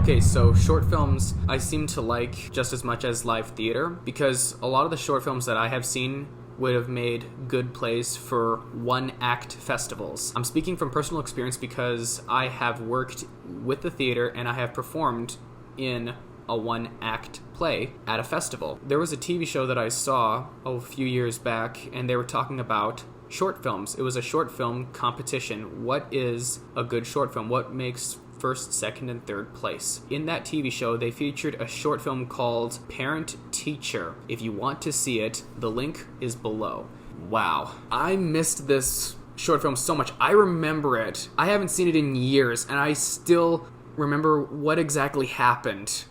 Okay, so short films I seem to like just as much as live theater because a lot of the short films that I have seen would have made good plays for one-act festivals. I'm speaking from personal experience because I have worked with the theater and I have performed in a one-act play at a festival. There was a TV show that I saw a few years back and they were talking about short films. It was a short film competition. What is a good short film? What makes first, second, and third place? In that TV show, they featured a short film called Parent Teacher. If you want to see it, the link is below. Wow. I missed this short film so much. I remember it. I haven't seen it in years, and I still remember what exactly happened.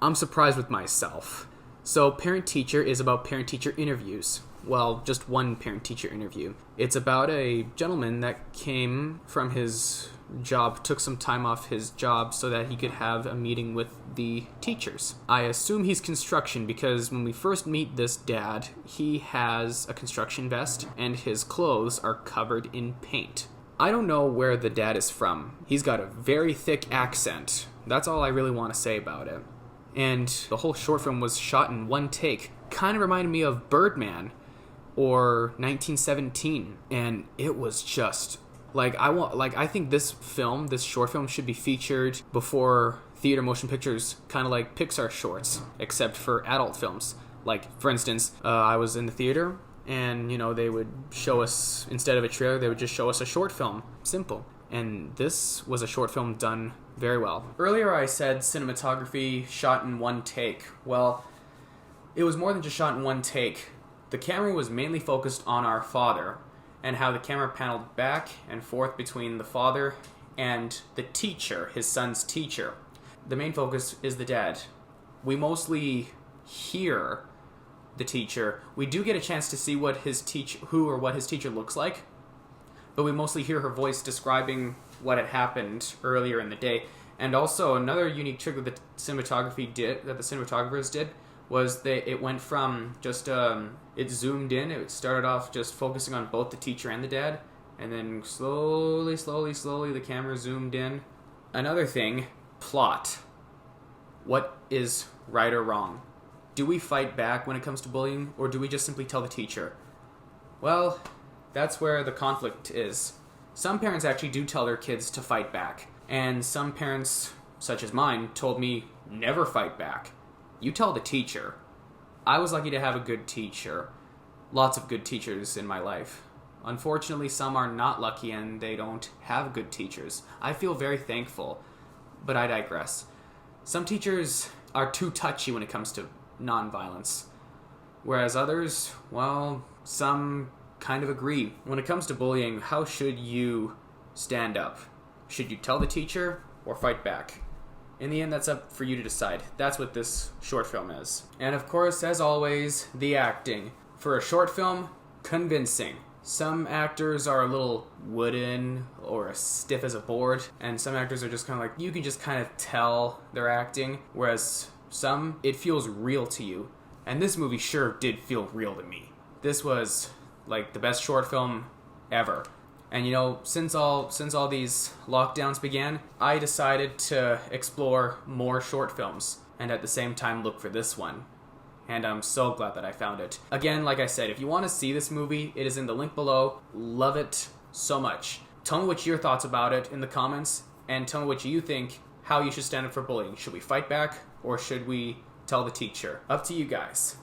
I'm surprised with myself. So Parent Teacher is about parent-teacher interviews. Well, just one parent-teacher interview. It's about a gentleman that came from his job, took some time off his job so that he could have a meeting with the teachers. I assume he's construction because when we first meet this dad, he has a construction vest and his clothes are covered in paint. I don't know where the dad is from. He's got a very thick accent. That's all I really want to say about it. And the whole short film was shot in one take. Kind of reminded me of Birdman or 1917, and it was just I think this short film should be featured before theater motion pictures, kind of like Pixar shorts, except for adult films. Like, for instance, I was in the theater, and, they would show us, instead of a trailer, they would just show us a short film. Simple. And this was a short film done very well. Earlier I said cinematography shot in one take. Well, it was more than just shot in one take. The camera was mainly focused on our father, and how the camera paneled back and forth between the father and the teacher, his son's teacher. The main focus is the dad. We mostly hear the teacher. We do get a chance to see what his teacher looks like, but we mostly hear her voice describing what had happened earlier in the day. And also another unique trick that the cinematographers did, was it went from just it zoomed in. It started off just focusing on both the teacher and the dad, and then slowly the camera zoomed in. Another thing, plot. What is right or wrong? Do we fight back when it comes to bullying, or do we just simply tell the teacher? Well, that's where the conflict is. Some parents actually do tell their kids to fight back, and some parents, such as mine, told me never fight back. You tell the teacher. I was lucky to have a good teacher. Lots of good teachers in my life. Unfortunately, some are not lucky and they don't have good teachers. I feel very thankful, but I digress. Some teachers are too touchy when it comes to nonviolence, whereas others, well, some kind of agree. When it comes to bullying, how should you stand up? Should you tell the teacher or fight back? In the end, that's up for you to decide. That's what this short film is. And of course, as always, the acting. For a short film, convincing. Some actors are a little wooden or as stiff as a board, and some actors are just kind of like, you can just kind of tell they're acting, whereas some, it feels real to you. And this movie sure did feel real to me. This was like the best short film ever. And since all these lockdowns began, I decided to explore more short films and at the same time look for this one. And I'm so glad that I found it. Again, like I said, if you want to see this movie, it is in the link below. Love it so much. Tell me what your thoughts about it in the comments, and tell me what you think, how you should stand up for bullying. Should we fight back, or should we tell the teacher? Up to you guys.